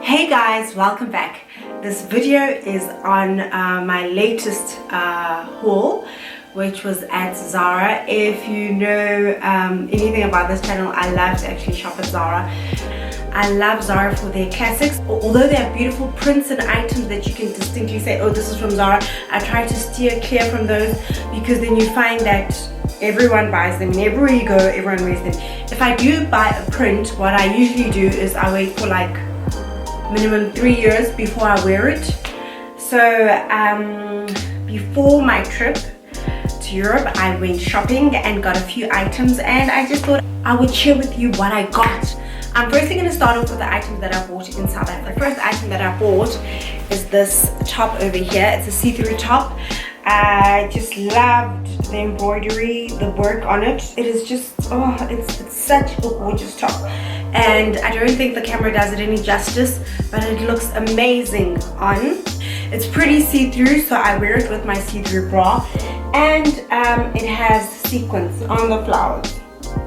Hey guys, welcome back. This video is on my latest haul, which was at Zara. If you know anything about this channel, I love to actually shop at Zara. I love Zara for their classics. Although they have beautiful prints and items that you can distinctly say, oh, this is from Zara, I try to steer clear from those, because then you find that everyone buys them and everywhere you go, everyone wears them. If I do buy a print, what I usually do is I wait for like minimum 3 years before I wear it. So before my trip to Europe, I went shopping and got a few items, and I just thought I would share with you what I got. I'm firstly going to start off with the items that I bought in South Africa. The first item that I bought is this top over here. It's a see-through top. I just loved the embroidery, the work on it. It is just, oh, it's such a gorgeous top. And I don't think the camera does it any justice, but it looks amazing on. It's pretty see-through, so I wear it with my see-through bra. And it has sequins on the flowers,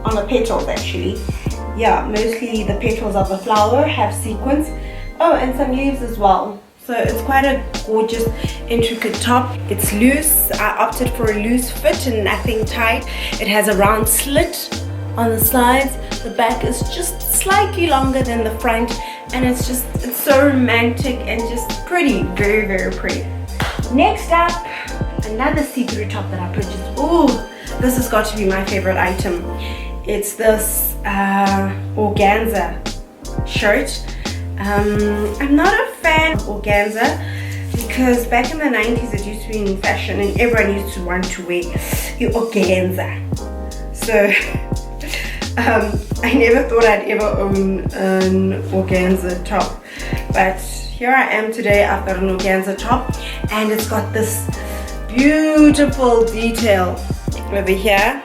on the petals actually. Yeah, mostly the petals of the flower have sequins. Oh, and some leaves as well. So it's quite a gorgeous, intricate top. It's loose. I opted for a loose fit and nothing tight. It has a round slit on the sides. The back is just slightly longer than the front, and it's so romantic and just pretty, very, very pretty. Next up, another see-through top that I purchased. Ooh, this has got to be my favorite item. It's this organza shirt. I'm not a fan of organza because back in the 90s it used to be in fashion and everyone used to want to wear your organza. So I never thought I'd ever own an organza top, but here I am today. I've got an organza top, and it's got this beautiful detail over here,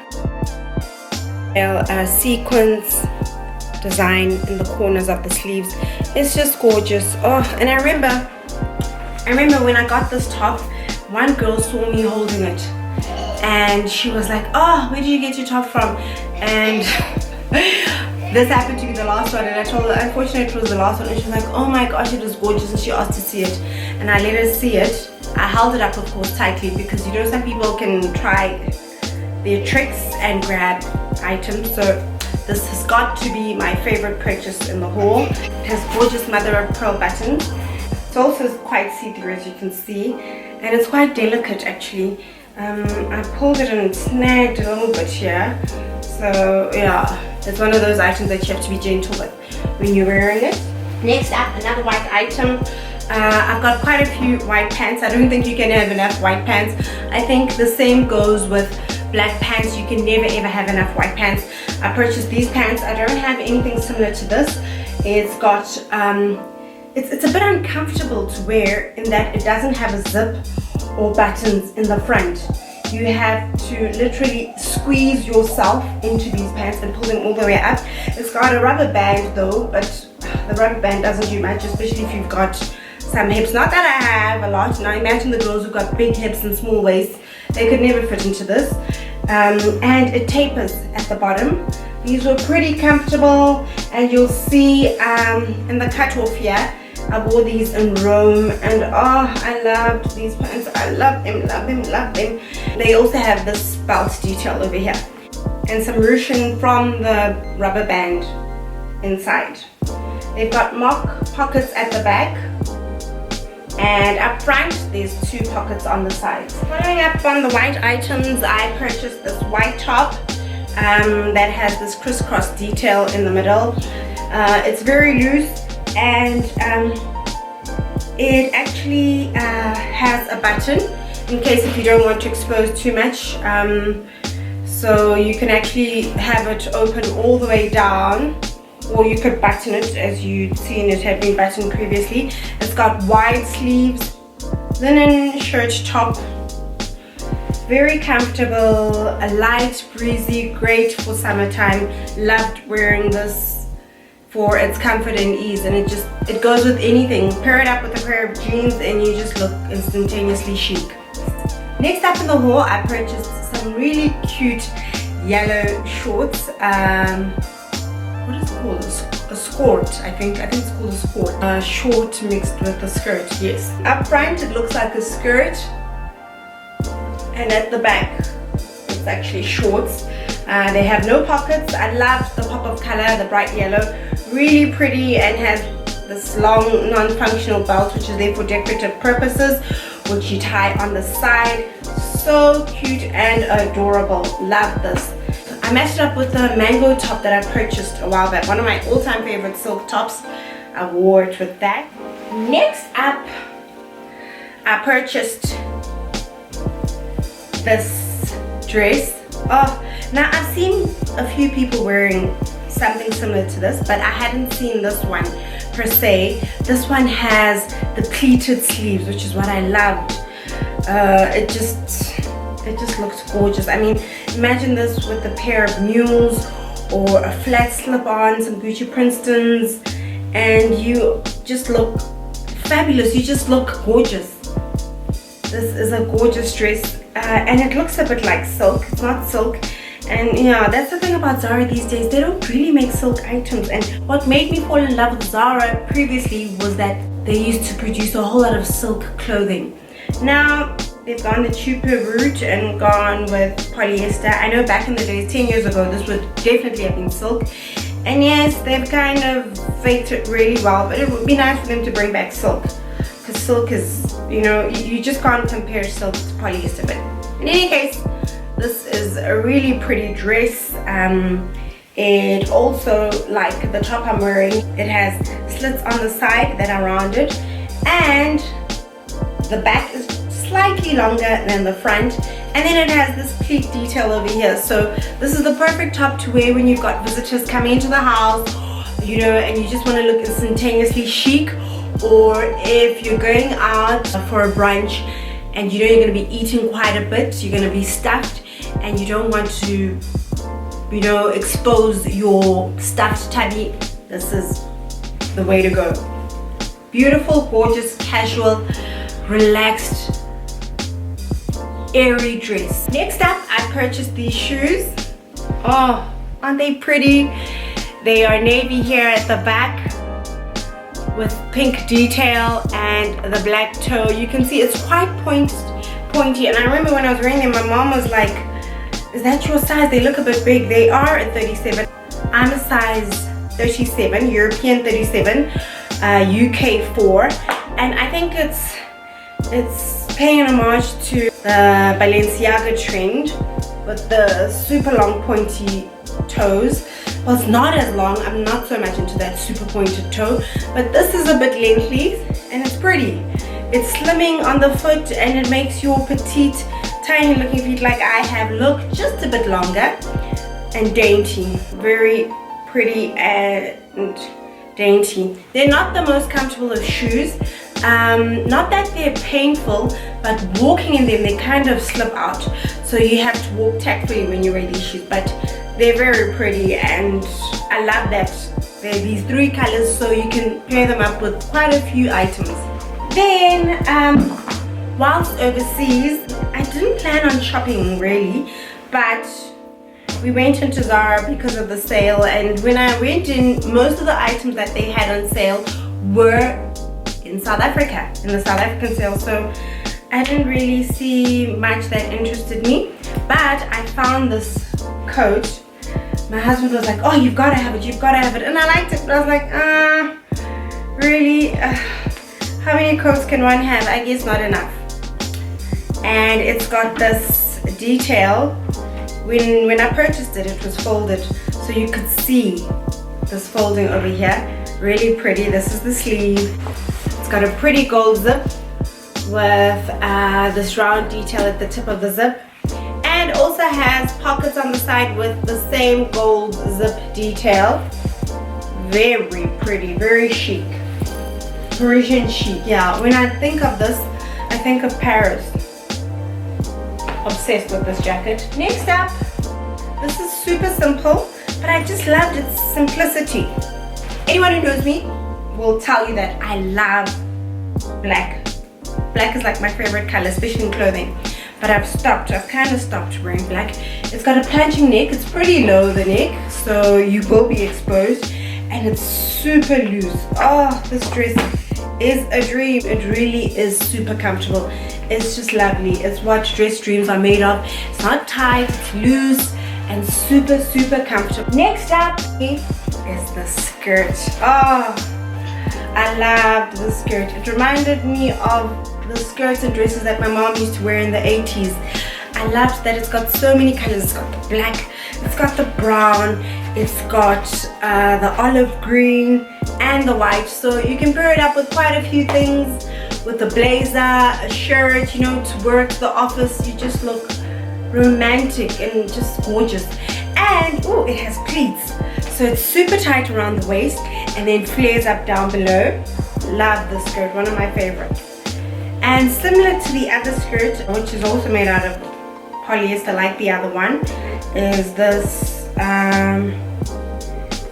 sequins design in the corners of the sleeves. It's just gorgeous. Oh, and I remember when I got this top, one girl saw me holding it and she was like, oh, where did you get your top from? And this happened to be the last one, and I told her unfortunately it was the last one, and she was like, oh my gosh, it was gorgeous, and she asked to see it, and I let her see it. I held it up, of course, tightly, because you know some people can try their tricks and grab items. So this has got to be my favorite purchase in the haul. It has gorgeous mother of pearl buttons. It's also quite see-through, as you can see, and it's quite delicate actually. I pulled it and snagged a little bit here. So yeah, it's one of those items that you have to be gentle with when you're wearing it. Next up, another white item. I've got quite a few white pants. I don't think you can have enough white pants. I think the same goes with black pants. You can never ever have enough white pants. I purchased these pants. I don't have anything similar to this. It's got it's a bit uncomfortable to wear in that it doesn't have a zip or buttons in the front. You have to literally squeeze yourself into these pants and pull them all the way up. It's got a rubber band though, but the rubber band doesn't do much, especially if you've got some hips. Not that I have a lot. Now imagine the girls who've got big hips and small waists. They could never fit into this. And it tapers at the bottom. These were pretty comfortable, and you'll see in the cutoff here, I wore these in Rome, and oh, I loved these pants. I love them, love them, love them. They also have this belt detail over here and some ruching from the rubber band inside. They've got mock pockets at the back, and up front there's 2 pockets on the sides. Following up on the white items, I purchased this white top that has this crisscross detail in the middle. It's very loose, and it actually has a button in case if you don't want to expose too much. So you can actually have it open all the way down, or you could button it as you'd seen it had been buttoned previously. It's got wide sleeves, linen shirt top, very comfortable, a light, breezy, great for summertime. Loved wearing this for its comfort and ease, and it goes with anything. Pair it up with a pair of jeans and you just look instantaneously chic. Next up in the haul, I purchased some really cute yellow shorts. What is it called? a skirt. I think it's called a skirt. Short mixed with a skirt, yes. Up front it looks like a skirt, and at the back it's actually shorts. They have no pockets. I love the pop of color, the bright yellow, really pretty, and has this long non-functional belt which is there for decorative purposes, which you tie on the side. So cute and adorable. Love this. I matched it up with the mango top that I purchased a while back, one of my all-time favorite silk tops. I wore it with that. Next up, I purchased this dress. Oh, now I've seen a few people wearing something similar to this, but I hadn't seen this one per se. This one has the pleated sleeves, which is what I loved. It just looks gorgeous. I mean, imagine this with a pair of mules or a flat slip-on, some Gucci Princetons, and you just look fabulous. You just look gorgeous. This is a gorgeous dress, and it looks a bit like silk. It's not silk. And yeah, that's the thing about Zara these days. They don't really make silk items. And what made me fall in love with Zara previously was that they used to produce a whole lot of silk clothing. Now they've gone the cheaper route and gone with polyester. I know back in the days, 10 years ago, this would definitely have been silk. And yes, they've kind of faked it really well, but it would be nice for them to bring back silk. Because silk is, you know, you just can't compare silk to polyester. But in any case, this is a really pretty dress. It also, like the top I'm wearing, it has slits on the side that are rounded, and the back is slightly longer than the front, and then it has this pleat detail over here. So this is the perfect top to wear when you've got visitors coming into the house, you know, and you just want to look instantaneously chic, or if you're going out for a brunch and you know you're going to be eating quite a bit, you're going to be stuffed, and you don't want to, you know, expose your stuffed tummy. This is the way to go. Beautiful, gorgeous, casual, relaxed, airy dress. Next up, I purchased these shoes. Oh, aren't they pretty? They are navy here at the back with pink detail and the black toe. You can see it's quite pointy, and I remember when I was wearing them, my mom was like, is that your size? They look a bit big. They are a 37. I'm a size 37, European 37, UK 4, and I think it's paying an homage to the Balenciaga trend with the super long pointy toes. Well, it's not as long. I'm not so much into that super pointed toe, but this is a bit lengthy and it's pretty. It's slimming on the foot, and it makes your petite, tiny looking feet like I have look just a bit longer and dainty. Very pretty and dainty. They're not the most comfortable of shoes. Not that they're painful, but walking in them, they kind of slip out. So you have to walk tactfully when you wear these shoes, but they're very pretty, and I love that they're these 3 colors, so you can pair them up with quite a few items. Then, whilst overseas, I didn't plan on shopping really, but we went into Zara because of the sale, and when I went in, most of the items that they had on sale were in South Africa, in the South African sale, so I didn't really see much that interested me. But I found this coat. My husband was like, oh, you've got to have it, you've got to have it, and I liked it, but I was like, really? How many coats can one have? I guess not enough. And it's got this detail. When I purchased it, it was folded, so you could see this folding over here. Really pretty. This is the sleeve. It's got a pretty gold zip with this round detail at the tip of the zip, and also has pockets on the side with the same gold zip detail. Very pretty, very chic. Parisian chic. Yeah, when I think of this, I think of Paris. Obsessed with this jacket. Next up, this is super simple, but I just loved its simplicity. Anyone who knows me will tell you that I love black. Black is like my favorite color, especially in clothing. But I've kind of stopped wearing black. It's got a planching neck. It's pretty low, the neck, so you will be exposed. and it's super loose. Oh, this dress is a dream. It really is super comfortable. It's just lovely. It's what dress dreams are made of. It's not tight, it's loose and super comfortable. Next up is the skirt. Oh, I loved the skirt. It reminded me of the skirts and dresses that my mom used to wear in the 80s. I loved that it's got so many colors. It's got the black, it's got the brown, it's got the olive green and the white, so you can pair it up with quite a few things, with a blazer, a shirt, you know, to work, the office. You just look romantic and just gorgeous. And oh, it has pleats, so it's super tight around the waist and then flares up down below. Love this skirt, one of my favorites. And similar to the other skirt, which is also made out of polyester like the other one, is this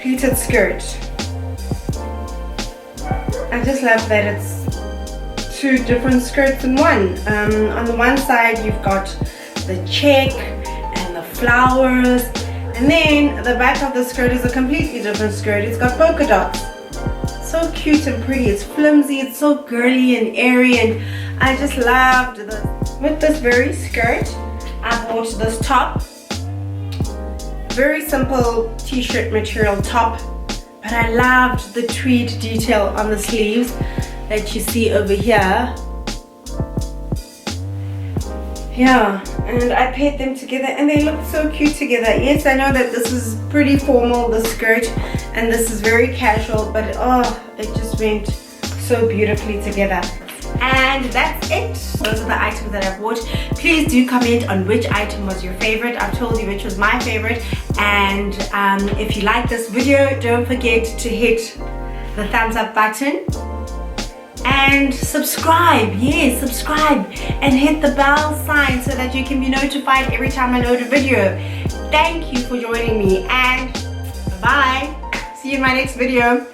pleated skirt. I just love that it's two different skirts in one. On the one side you've got the check and the flowers, and then the back of the skirt is a completely different skirt. It's got polka dots. So cute and pretty. It's flimsy, it's so girly and airy, and I just loved this. With this very skirt, I bought this top. Very simple t-shirt material top, but I loved the tweed detail on the sleeves that you see over here. Yeah, and I paired them together and they look so cute together. Yes, I know that this is pretty formal, the skirt, and this is very casual, but oh, it just went so beautifully together. And that's it. Those are the items that I bought. Please do comment on which item was your favorite. I've told you which was my favorite. And if you like this video, don't forget to hit the thumbs up button and subscribe. Yes, subscribe and hit the bell sign so that you can be notified every time I load a video. Thank you for joining me, and bye. See you in my next video.